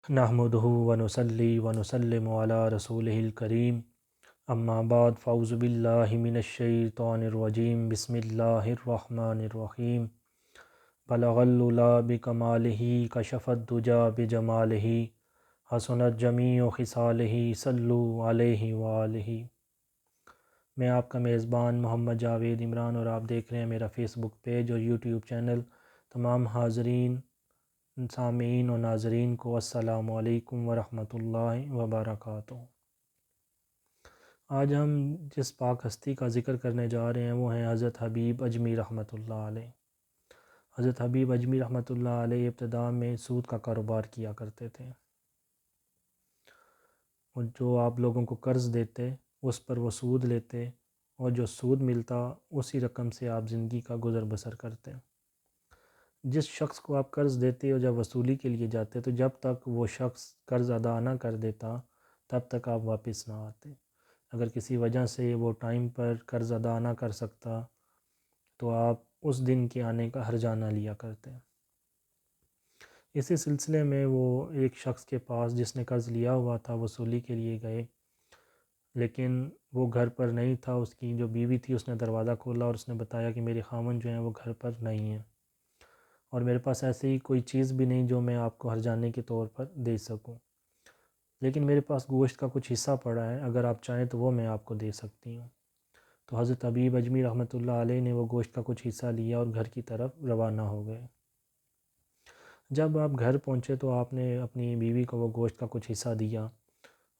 نحمدہ ونصلی ونسلم علی رسولہ الکریم، اما بعد فاعوذ باللہ من الشیطان الرجیم، بسم اللہ الرحمن الرحیم۔ بلغ العلا بکمالہ، کشف الدجی بجمالہ، حسنت جمیع خصالہ، صلو علیہ وآلہ۔ میں آپ کا میزبان محمد جاوید عمران، اور آپ دیکھ رہے ہیں میرا فیس بک پیج اور یوٹیوب چینل۔ تمام حاضرین، سامعین و ناظرین کو السلام علیکم ورحمۃ اللہ وبرکاتہ۔ آج ہم جس پاک ہستی کا ذکر کرنے جا رہے ہیں وہ ہیں حضرت حبیب اجمی رحمۃ اللہ علیہ۔ حضرت حبیب اجمی رحمۃ اللہ علیہ ابتدا میں سود کا کاروبار کیا کرتے تھے، اور جو آپ لوگوں کو قرض دیتے اس پر وہ سود لیتے، اور جو سود ملتا اسی رقم سے آپ زندگی کا گزر بسر کرتے۔ جس شخص کو آپ قرض دیتے اور جب وصولی کے لیے جاتے تو جب تک وہ شخص قرض ادا نہ کر دیتا تب تک آپ واپس نہ آتے۔ اگر کسی وجہ سے وہ ٹائم پر قرض ادا نہ کر سکتا تو آپ اس دن کے آنے کا ہرجانہ لیا کرتے۔ اسی سلسلے میں وہ ایک شخص کے پاس جس نے قرض لیا ہوا تھا وصولی کے لیے گئے، لیکن وہ گھر پر نہیں تھا۔ اس کی جو بیوی تھی اس نے دروازہ کھولا اور اس نے بتایا کہ میرے خاوند جو ہیں وہ گھر پر نہیں ہیں، اور میرے پاس ایسی کوئی چیز بھی نہیں جو میں آپ کو ہرجانے کے طور پر دے سکوں، لیکن میرے پاس گوشت کا کچھ حصہ پڑا ہے، اگر آپ چاہیں تو وہ میں آپ کو دے سکتی ہوں۔ تو حضرت حبیب اجمی رحمۃ اللہ علیہ نے وہ گوشت کا کچھ حصہ لیا اور گھر کی طرف روانہ ہو گئے۔ جب آپ گھر پہنچے تو آپ نے اپنی بیوی کو وہ گوشت کا کچھ حصہ دیا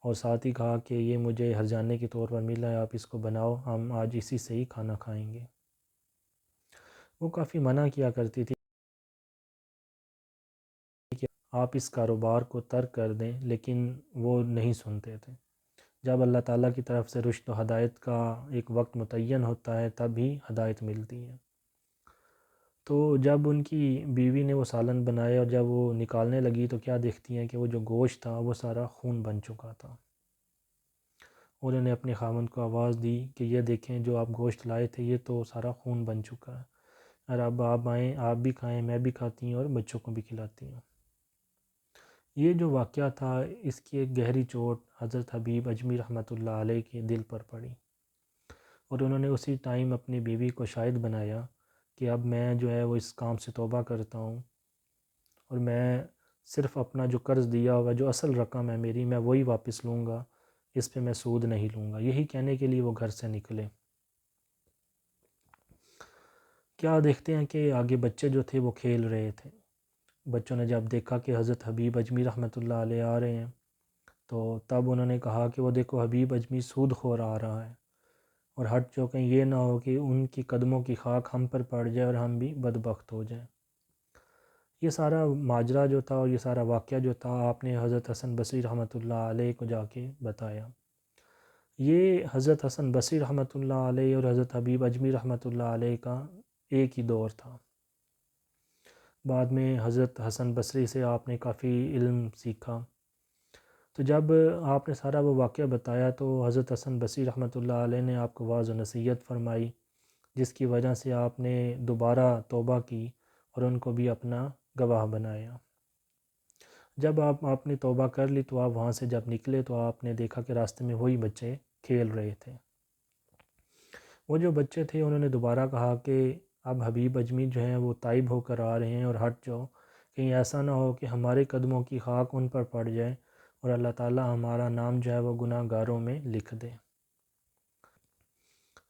اور ساتھ ہی کہا کہ یہ مجھے ہرجانے کے طور پر ملا ہے، آپ اس کو بناؤ، ہم آج اسی سے ہی کھانا کھائیں گے۔ وہ کافی منع کیا کرتی تھی کہ آپ اس کاروبار کو ترک کر دیں، لیکن وہ نہیں سنتے تھے۔ جب اللہ تعالیٰ کی طرف سے رشد و ہدایت کا ایک وقت متعین ہوتا ہے تب ہی ہدایت ملتی ہے۔ تو جب ان کی بیوی نے وہ سالن بنایا اور جب وہ نکالنے لگی تو کیا دیکھتی ہیں کہ وہ جو گوشت تھا وہ سارا خون بن چکا تھا۔ انہوں نے اپنے خاوند کو آواز دی کہ یہ دیکھیں جو آپ گوشت لائے تھے یہ تو سارا خون بن چکا ہے، اور اب آپ آئیں، آپ بھی کھائیں، میں بھی کھاتی ہوں اور بچوں کو بھی کھلاتی ہوں۔ یہ جو واقعہ تھا اس کی ایک گہری چوٹ حضرت حبیب اجمی رحمۃ اللہ علیہ کے دل پر پڑی، اور انہوں نے اسی ٹائم اپنی بیوی کو شاہد بنایا کہ اب میں جو ہے وہ اس کام سے توبہ کرتا ہوں، اور میں صرف اپنا جو قرض دیا ہوگا، جو اصل رقم ہے میری، میں وہی واپس لوں گا، اس پہ میں سود نہیں لوں گا۔ یہی کہنے کے لیے وہ گھر سے نکلے۔ کیا دیکھتے ہیں کہ آگے بچے جو تھے وہ کھیل رہے تھے۔ بچوں نے جب دیکھا کہ حضرت حبیب اجمی رحمۃ اللہ علیہ آ رہے ہیں تو تب انہوں نے کہا کہ وہ دیکھو حبیب اجمی سود خور آ رہا ہے، اور ہٹ جو کہیں یہ نہ ہو کہ ان کی قدموں کی خاک ہم پر پڑ جائے اور ہم بھی بدبخت ہو جائیں۔ یہ سارا ماجرا جو تھا اور یہ سارا واقعہ جو تھا آپ نے حضرت حسن بصری رحمۃ اللہ علیہ کو جا کے بتایا۔ یہ حضرت حسن بصری رحمۃ اللہ علیہ اور حضرت حبیب اجمی رحمۃ اللہ علیہ کا ایک ہی دور تھا۔ بعد میں حضرت حسن بصری سے آپ نے کافی علم سیکھا۔ تو جب آپ نے سارا وہ واقعہ بتایا تو حضرت حسن بصری رحمۃ اللہ علیہ نے آپ کو واعظ و نصیحت فرمائی، جس کی وجہ سے آپ نے دوبارہ توبہ کی اور ان کو بھی اپنا گواہ بنایا۔ جب آپ نے توبہ کر لی تو آپ وہاں سے جب نکلے تو آپ نے دیکھا کہ راستے میں وہی بچے کھیل رہے تھے۔ وہ جو بچے تھے انہوں نے دوبارہ کہا کہ اب حبیب اجمی جو ہیں وہ تائب ہو کر آ رہے ہیں، اور ہٹ جاؤ، کہیں ایسا نہ ہو کہ ہمارے قدموں کی خاک ان پر پڑ جائے اور اللہ تعالیٰ ہمارا نام جو ہے وہ گناہ گاروں میں لکھ دے۔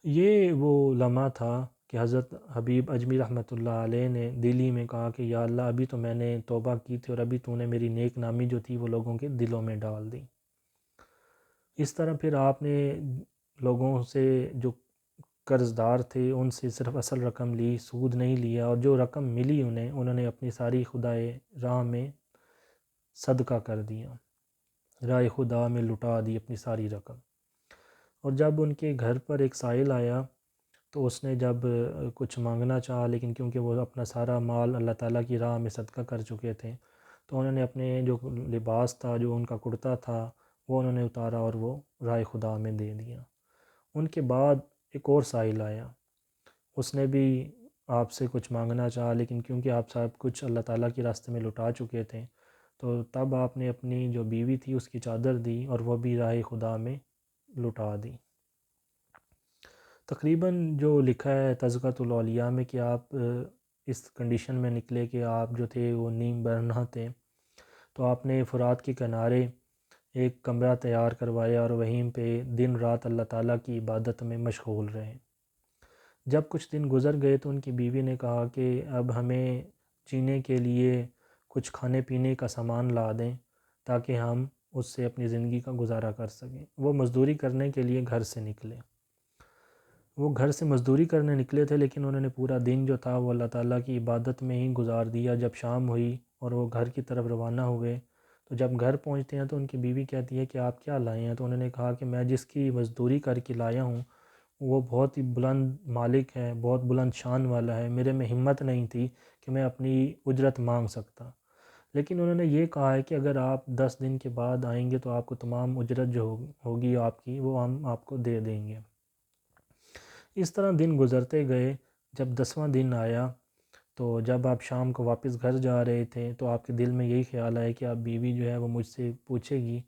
یہ وہ لمحہ تھا کہ حضرت حبیب اجمی رحمۃ اللہ علیہ نے دلی میں کہا کہ یا اللہ ابھی تو میں نے توبہ کی تھی اور ابھی تو نے میری نیک نامی جو تھی وہ لوگوں کے دلوں میں ڈال دی۔ اس طرح پھر آپ نے لوگوں سے جو قرض دار تھے ان سے صرف اصل رقم لی، سود نہیں لیا، اور جو رقم ملی انہوں نے اپنی ساری خدائے راہ میں صدقہ کر دیا، راہ خدا میں لٹا دی اپنی ساری رقم۔ اور جب ان کے گھر پر ایک سائل آیا تو اس نے جب کچھ مانگنا چاہا، لیکن کیونکہ وہ اپنا سارا مال اللہ تعالیٰ کی راہ میں صدقہ کر چکے تھے تو انہوں نے اپنے جو لباس تھا، جو ان کا کرتا تھا، وہ انہوں نے اتارا اور وہ راہ خدا میں دے دیا۔ ان کے بعد ایک اور سائل آیا، اس نے بھی آپ سے کچھ مانگنا چاہا، لیکن کیونکہ آپ صاحب کچھ اللہ تعالیٰ کے راستے میں لٹا چکے تھے تو تب آپ نے اپنی جو بیوی تھی اس کی چادر دی اور وہ بھی راہ خدا میں لٹا دی۔ تقریباً جو لکھا ہے تذکرۃ الاولیاء میں کہ آپ اس کنڈیشن میں نکلے کہ آپ جو تھے وہ نیم برہنہ تھے، تو آپ نے فرات کے کنارے ایک کمرہ تیار کروایا اور وہیں پہ دن رات اللہ تعالیٰ کی عبادت میں مشغول رہے۔ جب کچھ دن گزر گئے تو ان کی بیوی نے کہا کہ اب ہمیں جینے کے لیے کچھ کھانے پینے کا سامان لا دیں تاکہ ہم اس سے اپنی زندگی کا گزارا کر سکیں۔ وہ مزدوری کرنے کے لیے گھر سے نکلے، وہ گھر سے مزدوری کرنے نکلے تھے، لیکن انہوں نے پورا دن جو تھا وہ اللہ تعالیٰ کی عبادت میں ہی گزار دیا۔ جب شام ہوئی اور وہ گھر کی طرف روانہ ہوئے تو جب گھر پہنچتے ہیں تو ان کی بیوی کہتی ہے کہ آپ کیا لائے ہیں؟ تو انہوں نے کہا کہ میں جس کی مزدوری کر کے لایا ہوں وہ بہت ہی بلند مالک ہے، بہت بلند شان والا ہے، میرے میں ہمت نہیں تھی کہ میں اپنی اجرت مانگ سکتا، لیکن انہوں نے یہ کہا ہے کہ اگر آپ 10 دن کے بعد آئیں گے تو آپ کو تمام اجرت جو ہوگی آپ کی وہ ہم آپ کو دے دیں گے۔ اس طرح دن گزرتے گئے۔ جب 10واں دن آیا تو جب آپ شام کو واپس گھر جا رہے تھے تو آپ کے دل میں یہی خیال آیا کہ آپ بیوی جو ہے وہ مجھ سے پوچھے گی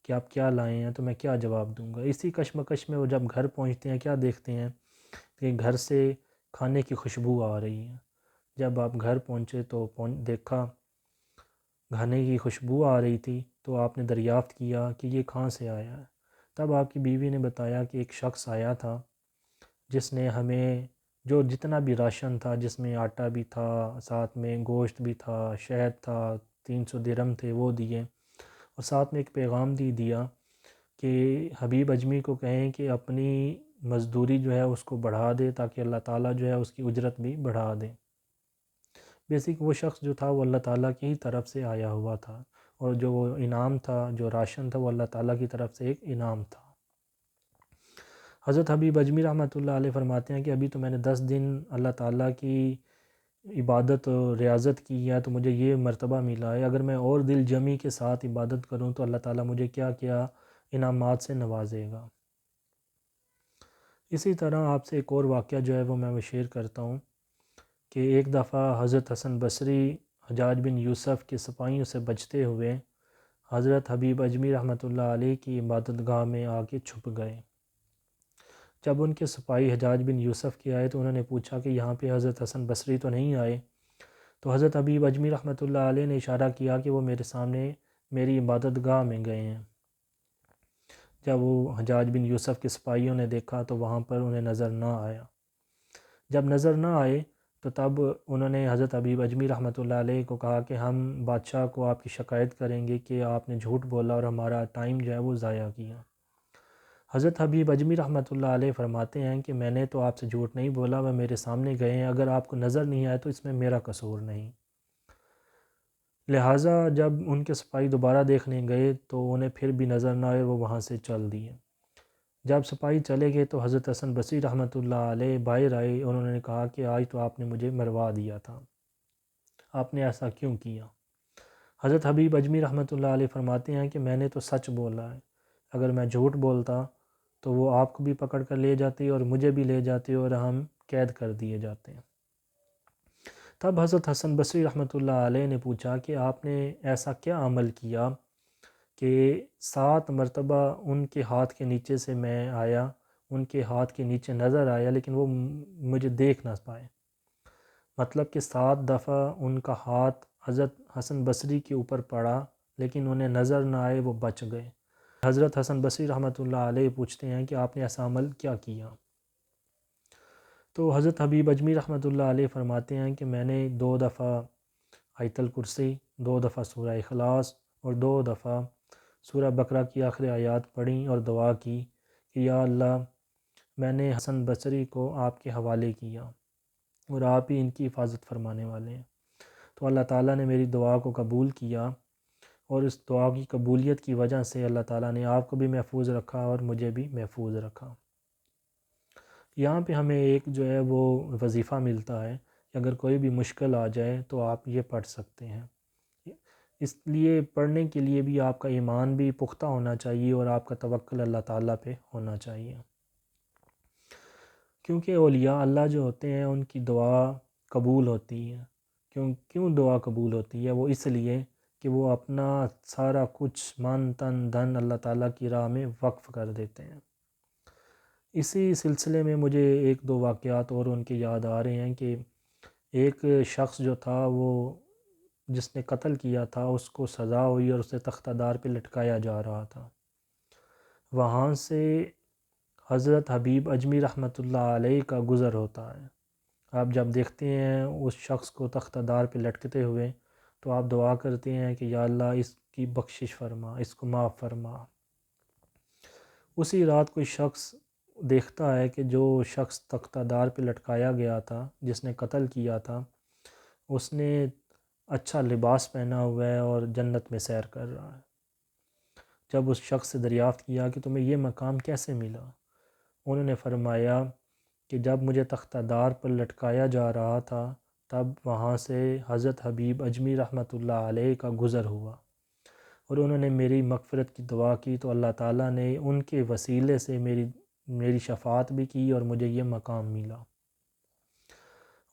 کہ آپ کیا لائے ہیں تو میں کیا جواب دوں گا۔ اسی کشمکش میں وہ جب گھر پہنچتے ہیں کیا دیکھتے ہیں کہ گھر سے کھانے کی خوشبو آ رہی ہے۔ جب آپ گھر پہنچے تو دیکھا کھانے کی خوشبو آ رہی تھی تو آپ نے دریافت کیا کہ یہ کہاں سے آیا ہے۔ تب آپ کی بیوی نے بتایا کہ ایک شخص آیا تھا جس نے ہمیں جو جتنا بھی راشن تھا، جس میں آٹا بھی تھا، ساتھ میں گوشت بھی تھا، شہد تھا، 300 درہم تھے وہ دیے، اور ساتھ میں ایک پیغام دیا کہ حبیب اجمی کو کہیں کہ اپنی مزدوری جو ہے اس کو بڑھا دے تاکہ اللہ تعالیٰ جو ہے اس کی اجرت بھی بڑھا دے۔ بیسک وہ شخص جو تھا وہ اللہ تعالیٰ کی ہی طرف سے آیا ہوا تھا، اور جو وہ انعام تھا، جو راشن تھا، وہ اللہ تعالیٰ کی طرف سے ایک انعام تھا۔ حضرت حبیب اجمی رحمۃ اللہ علیہ فرماتے ہیں کہ ابھی تو میں نے 10 دن اللہ تعالیٰ کی عبادت و ریاضت کی ہے تو مجھے یہ مرتبہ ملا ہے، اگر میں اور دل جمی کے ساتھ عبادت کروں تو اللہ تعالیٰ مجھے کیا کیا انعامات سے نوازے گا۔ اسی طرح آپ سے ایک اور واقعہ جو ہے وہ میں شیئر کرتا ہوں کہ ایک دفعہ حضرت حسن بصری حجاج بن یوسف کے سپاہیوں سے بچتے ہوئے حضرت حبیب اجمی رحمۃ اللہ علیہ کی عبادت گاہ میں آ کے چھپ گئے۔ جب ان کے سپاہی حجاج بن یوسف کے آئے تو انہوں نے پوچھا کہ یہاں پہ حضرت حسن بصری تو نہیں آئے؟ تو حضرت حبیب اجمی رحمۃ اللہ علیہ نے اشارہ کیا کہ وہ میرے سامنے میری عبادت گاہ میں گئے ہیں۔ جب وہ حجاج بن یوسف کے سپاہیوں نے دیکھا تو وہاں پر انہیں نظر نہ آیا۔ جب نظر نہ آئے تو تب انہوں نے حضرت حبیب اجمی رحمۃ اللہ علیہ کو کہا کہ ہم بادشاہ کو آپ کی شکایت کریں گے کہ آپ نے جھوٹ بولا اور ہمارا ٹائم جو ہے وہ ضائع کیا۔ حضرت حبیب اجمی رحمۃ اللہ علیہ فرماتے ہیں کہ میں نے تو آپ سے جھوٹ نہیں بولا، وہ میرے سامنے گئے ہیں، اگر آپ کو نظر نہیں آئے تو اس میں میرا قصور نہیں۔ لہٰذا جب ان کے سپاہی دوبارہ دیکھنے گئے تو انہیں پھر بھی نظر نہ آئے، وہ وہاں سے چل دیے۔ جب سپاہی چلے گئے تو حضرت حسن بصری رحمۃ اللہ علیہ باہر آئے، انہوں نے کہا کہ آج تو آپ نے مجھے مروا دیا تھا، آپ نے ایسا کیوں کیا؟ حضرت حبیب اجمی رحمۃ اللہ علیہ فرماتے ہیں کہ میں نے تو سچ بولا ہے، اگر میں جھوٹ بولتا تو وہ آپ کو بھی پکڑ کر لے جاتے اور مجھے بھی لے جاتے اور ہم قید کر دیے جاتے ہیں۔ تب حضرت حسن بصری رحمۃ اللہ علیہ نے پوچھا کہ آپ نے ایسا کیا عمل کیا کہ 7 مرتبہ ان کے ہاتھ کے نیچے سے میں آیا، ان کے ہاتھ کے نیچے نظر آیا لیکن وہ مجھے دیکھ نہ پائے؟ مطلب کہ 7 دفعہ ان کا ہاتھ حضرت حسن بصری کے اوپر پڑا لیکن انہیں نظر نہ آئے، وہ بچ گئے۔ حضرت حسن بصری رحمۃ اللہ علیہ پوچھتے ہیں کہ آپ نے ایسا عمل کیا کیا؟ تو حضرت حبیب اجمی رحمۃ اللہ علیہ فرماتے ہیں کہ میں نے 2 دفعہ آیت الکرسی، 2 دفعہ سورہ اخلاص اور 2 دفعہ سورہ بقرہ کی آخری آیات پڑھیں اور دعا کی کہ یا اللہ میں نے حسن بصری کو آپ کے حوالے کیا اور آپ ہی ان کی حفاظت فرمانے والے ہیں۔ تو اللہ تعالیٰ نے میری دعا کو قبول کیا اور اس دعا کی قبولیت کی وجہ سے اللہ تعالیٰ نے آپ کو بھی محفوظ رکھا اور مجھے بھی محفوظ رکھا۔ یہاں پہ ہمیں ایک جو ہے وہ وظیفہ ملتا ہے کہ اگر کوئی بھی مشکل آ جائے تو آپ یہ پڑھ سکتے ہیں۔ اس لیے پڑھنے کے لیے بھی آپ کا ایمان بھی پختہ ہونا چاہیے اور آپ کا توکل اللہ تعالیٰ پہ ہونا چاہیے، کیونکہ اولیاء اللہ جو ہوتے ہیں ان کی دعا قبول ہوتی ہے۔ کیوں دعا قبول ہوتی ہے؟ وہ اس لیے کہ وہ اپنا سارا کچھ من تن دھن اللہ تعالیٰ کی راہ میں وقف کر دیتے ہیں۔ اسی سلسلے میں مجھے ایک دو واقعات اور ان کے یاد آ رہے ہیں کہ ایک شخص جو تھا وہ جس نے قتل کیا تھا اس کو سزا ہوئی اور اسے تختہ دار پہ لٹکایا جا رہا تھا۔ وہاں سے حضرت حبیب اجمی رحمۃ اللہ علیہ کا گزر ہوتا ہے۔ آپ جب دیکھتے ہیں اس شخص کو تختہ دار پہ لٹکتے ہوئے تو آپ دعا کرتے ہیں کہ یا اللہ اس کی بخشش فرما، اس کو معاف فرما۔ اسی رات کوئی شخص دیکھتا ہے کہ جو شخص تختہ دار پہ لٹکایا گیا تھا، جس نے قتل کیا تھا، اس نے اچھا لباس پہنا ہوا ہے اور جنت میں سیر کر رہا ہے۔ جب اس شخص سے دریافت کیا کہ تمہیں یہ مقام کیسے ملا، انہوں نے فرمایا کہ جب مجھے تختہ دار پر لٹکایا جا رہا تھا تب وہاں سے حضرت حبیب اجمی رحمۃ اللہ علیہ کا گزر ہوا اور انہوں نے میری مغفرت کی دعا کی تو اللہ تعالیٰ نے ان کے وسیلے سے میری شفاعت بھی کی اور مجھے یہ مقام ملا۔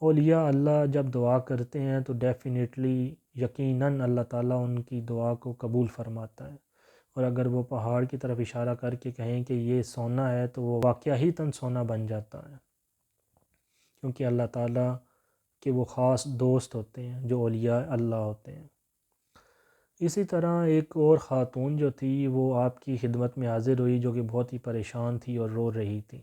اولیاء اللہ جب دعا کرتے ہیں تو ڈیفینیٹلی یقیناً اللہ تعالیٰ ان کی دعا کو قبول فرماتا ہے، اور اگر وہ پہاڑ کی طرف اشارہ کر کے کہیں کہ یہ سونا ہے تو وہ واقعہ ہی تن سونا بن جاتا ہے، کیونکہ اللہ تعالیٰ کے وہ خاص دوست ہوتے ہیں جو اولیاء اللہ ہوتے ہیں۔ اسی طرح ایک اور خاتون جو تھی وہ آپ کی خدمت میں حاضر ہوئی جو کہ بہت ہی پریشان تھی اور رو رہی تھی۔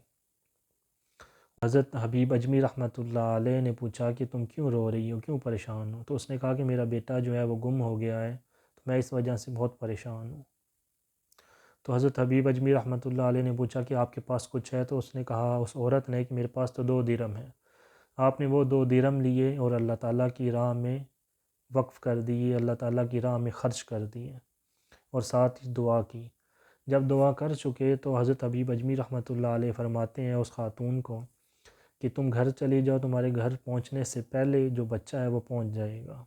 حضرت حبیب اجمی رحمۃ اللہ علیہ نے پوچھا کہ تم کیوں رو رہی ہو، کیوں پریشان ہو؟ تو اس نے کہا کہ میرا بیٹا جو ہے وہ گم ہو گیا ہے، تو میں اس وجہ سے بہت پریشان ہوں۔ تو حضرت حبیب اجمی رحمۃ اللہ علیہ نے پوچھا کہ آپ کے پاس کچھ ہے؟ تو اس نے کہا، اس عورت نے، کہ میرے پاس تو 2 درہم ہیں۔ آپ نے وہ 2 درہم لیے اور اللہ تعالیٰ کی راہ میں وقف کر دیے، اللہ تعالیٰ کی راہ میں خرچ کر دیے اور ساتھ ہی دعا کی۔ جب دعا کر چکے تو حضرت حبیب اجمی رحمۃ اللہ علیہ فرماتے ہیں اس خاتون کو کہ تم گھر چلی جاؤ، تمہارے گھر پہنچنے سے پہلے جو بچہ ہے وہ پہنچ جائے گا۔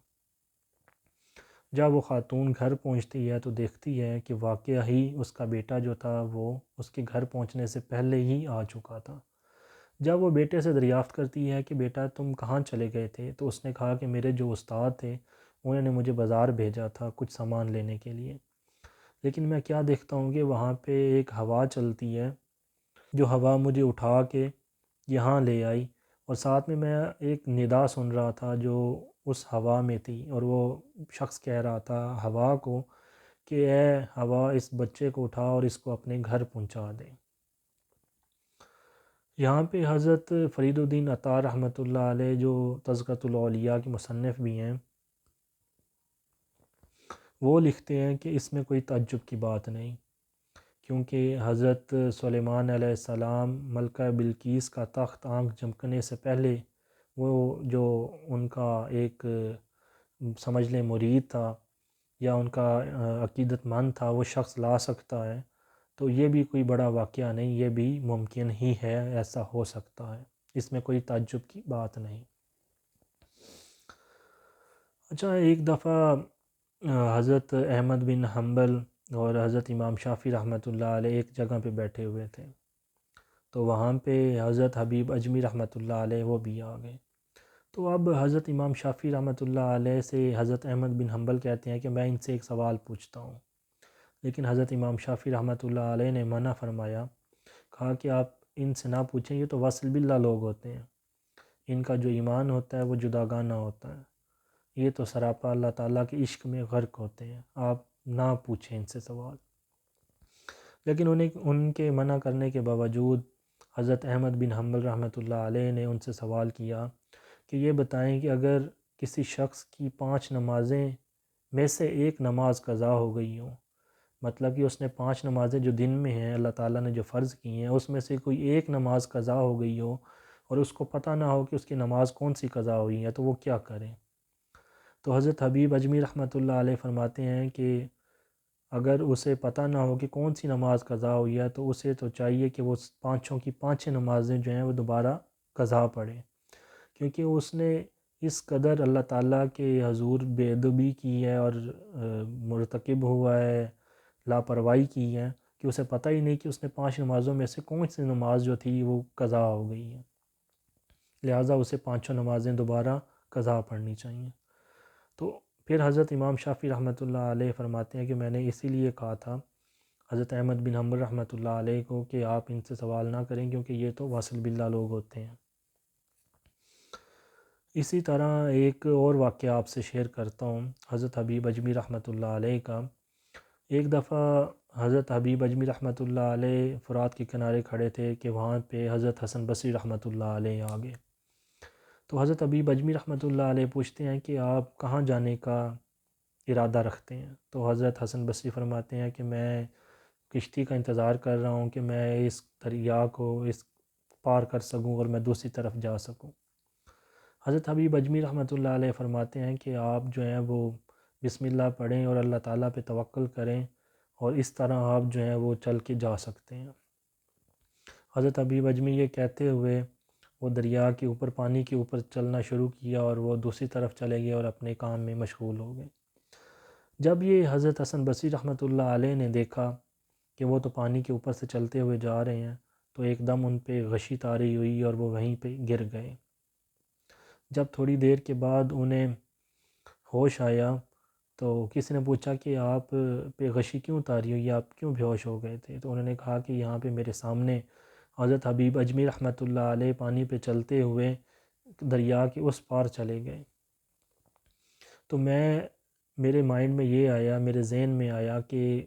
جب وہ خاتون گھر پہنچتی ہے تو دیکھتی ہے کہ واقعہ ہی اس کا بیٹا جو تھا وہ اس کے گھر پہنچنے سے پہلے ہی آ چکا تھا۔ جب وہ بیٹے سے دریافت کرتی ہے کہ بیٹا تم کہاں چلے گئے تھے، تو اس نے کہا کہ میرے جو استاد تھے انہوں نے مجھے بازار بھیجا تھا کچھ سامان لینے کے لیے، لیکن میں کیا دیکھتا ہوں کہ وہاں پہ ایک ہوا چلتی ہے جو ہوا مجھے اٹھا کے یہاں لے آئی، اور ساتھ میں ایک ندا سن رہا تھا جو اس ہوا میں تھی، اور وہ شخص کہہ رہا تھا ہوا کو کہ اے ہوا اس بچے کو اٹھا اور اس کو اپنے گھر پہنچا دے۔ یہاں پہ حضرت فرید الدین عطار رحمۃ اللہ علیہ جو تذکرۃ الاولیاء کے مصنف بھی ہیں، وہ لکھتے ہیں کہ اس میں کوئی تعجب کی بات نہیں، کیونکہ حضرت سلیمان علیہ السلام ملکہ بلقیس کا تخت آنکھ جھپکنے سے پہلے وہ جو ان کا ایک سمجھ لیں مرید تھا یا ان کا عقیدت مند تھا وہ شخص لا سکتا ہے، تو یہ بھی کوئی بڑا واقعہ نہیں، یہ بھی ممکن ہی ہے، ایسا ہو سکتا ہے، اس میں کوئی تعجب کی بات نہیں۔ اچھا، ایک دفعہ حضرت احمد بن حنبل اور حضرت امام شافعی رحمۃ اللہ علیہ ایک جگہ پہ بیٹھے ہوئے تھے، تو وہاں پہ حضرت حبیب اجمی رحمۃ اللہ علیہ وہ بھی آ گئے۔ تو اب حضرت امام شافعی رحمۃ اللہ علیہ سے حضرت احمد بن حنبل کہتے ہیں کہ میں ان سے ایک سوال پوچھتا ہوں، لیکن حضرت امام شافعی رحمۃ اللہ علیہ نے منع فرمایا، کہا کہ آپ ان سے نہ پوچھیں، یہ تو واصل باللہ لوگ ہوتے ہیں، ان کا جو ایمان ہوتا ہے وہ جداگانہ ہوتا ہے، یہ تو سراپا اللہ تعالیٰ کے عشق میں غرق ہوتے ہیں، آپ نہ پوچھیں ان سے سوال۔ لیکن ان کے منع کرنے کے باوجود حضرت احمد بن حنبل رحمۃ اللہ علیہ نے ان سے سوال کیا کہ یہ بتائیں کہ اگر کسی شخص کی 5 نمازیں میں سے ایک نماز قضا ہو گئی ہوں، مطلب کہ اس نے 5 نمازیں جو دن میں ہیں اللہ تعالیٰ نے جو فرض کی ہیں اس میں سے کوئی ایک نماز قضا ہو گئی ہو اور اس کو پتہ نہ ہو کہ اس کی نماز کون سی قضا ہوئی ہے، تو وہ کیا کریں؟ تو حضرت حبیب اجمی رحمۃ اللہ علیہ فرماتے ہیں کہ اگر اسے پتہ نہ ہو کہ کون سی نماز قضا ہوئی ہے تو اسے تو چاہیے کہ وہ 5 کی 5 نمازیں جو ہیں وہ دوبارہ قضا پڑھے، کیونکہ اس نے اس قدر اللہ تعالیٰ کے حضور بے ادبی کی ہے اور مرتکب ہوا ہے، لاپرواہی کی ہے، کہ اسے پتہ ہی نہیں کہ اس نے 5 نمازوں میں سے کون سی نماز جو تھی وہ قضا ہو گئی ہے، لہٰذا اسے 5 نمازیں دوبارہ قضا پڑھنی چاہیے۔ تو پھر حضرت امام شافعی رحمۃ اللہ علیہ فرماتے ہیں کہ میں نے اسی لیے کہا تھا حضرت احمد بن حنبل رحمۃ اللہ علیہ کو کہ آپ ان سے سوال نہ کریں کیونکہ یہ تو واصل باللہ لوگ ہوتے ہیں۔ اسی طرح ایک اور واقعہ آپ سے شیئر کرتا ہوں حضرت حبیب اجمی رحمۃ اللہ علیہ کا۔ ایک دفعہ حضرت حبیب اجمی رحمۃ اللہ علیہ فرات کے کنارے کھڑے تھے کہ وہاں پہ حضرت حسن بصری رحمۃ اللہ علیہ آ گئے۔ تو حضرت حبیب اجمی رحمۃ اللہ علیہ پوچھتے ہیں کہ آپ کہاں جانے کا ارادہ رکھتے ہیں؟ تو حضرت حسن بصری فرماتے ہیں کہ میں کشتی کا انتظار کر رہا ہوں کہ میں اس دریا کو اس پار کر سکوں اور میں دوسری طرف جا سکوں۔ حضرت حبیب اجمی رحمۃ اللہ علیہ فرماتے ہیں کہ آپ جو ہیں وہ بسم اللہ پڑھیں اور اللہ تعالیٰ پہ توکل کریں اور اس طرح آپ جو ہیں وہ چل کے جا سکتے ہیں۔ حضرت حبیب اجمی یہ کہتے ہوئے وہ دریا کے اوپر پانی کے اوپر چلنا شروع کیا اور وہ دوسری طرف چلے گئے اور اپنے کام میں مشغول ہو گئے۔ جب یہ حضرت حسن بصری رحمۃ اللہ علیہ نے دیکھا کہ وہ تو پانی کے اوپر سے چلتے ہوئے جا رہے ہیں تو ایک دم ان پہ غشی طاری ہوئی اور وہ وہیں پہ گر گئے۔ جب تھوڑی دیر کے بعد انہیں ہوش آیا تو کسی نے پوچھا کہ آپ پہ غشی کیوں طاری ہوئی، آپ کیوں بے ہوش ہو گئے تھے؟ تو انہوں نے کہا کہ یہاں پہ میرے سامنے حضرت حبیب اجمی رحمۃ اللہ علیہ پانی پہ چلتے ہوئے دریا کے اس پار چلے گئے۔ تو میرے مائنڈ میں یہ آیا، میرے ذہن میں آیا کہ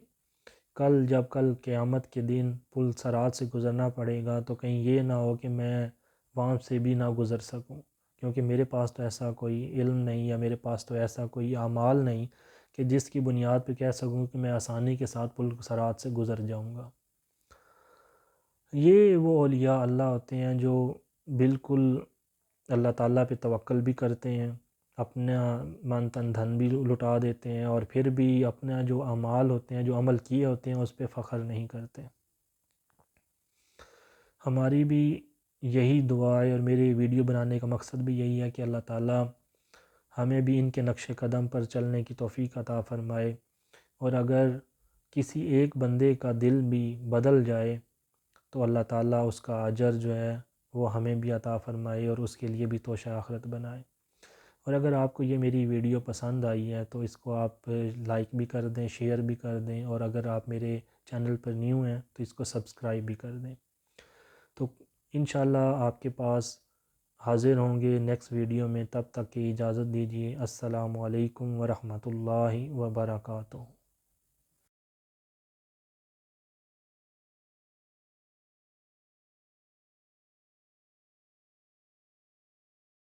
کل قیامت کے دن پل صراط سے گزرنا پڑے گا تو کہیں یہ نہ ہو کہ میں وہاں سے بھی نہ گزر سکوں، کیونکہ میرے پاس تو ایسا کوئی علم نہیں یا میرے پاس تو ایسا کوئی اعمال نہیں کہ جس کی بنیاد پہ کہہ سکوں کہ میں آسانی کے ساتھ پل صراط سے گزر جاؤں گا۔ یہ وہ اولیاء اللہ ہوتے ہیں جو بالکل اللہ تعالیٰ پہ توکل بھی کرتے ہیں، اپنا من تن دھن بھی لٹا دیتے ہیں اور پھر بھی اپنا جو اعمال ہوتے ہیں، جو عمل کیے ہوتے ہیں، اس پہ فخر نہیں کرتے۔ ہماری بھی یہی دعا ہے اور میری ویڈیو بنانے کا مقصد بھی یہی ہے کہ اللہ تعالیٰ ہمیں بھی ان کے نقش قدم پر چلنے کی توفیق عطا فرمائے، اور اگر کسی ایک بندے کا دل بھی بدل جائے تو اللہ تعالیٰ اس کا اجر جو ہے وہ ہمیں بھی عطا فرمائے اور اس کے لیے بھی توشہ آخرت بنائے۔ اور اگر آپ کو یہ میری ویڈیو پسند آئی ہے تو اس کو آپ لائک بھی کر دیں، شیئر بھی کر دیں، اور اگر آپ میرے چینل پر نیو ہیں تو اس کو سبسکرائب بھی کر دیں۔ تو انشاءاللہ آپ کے پاس حاضر ہوں گے نیکسٹ ویڈیو میں، تب تک کی اجازت دیجیے۔ السلام علیکم ورحمۃ اللہ وبرکاتہ۔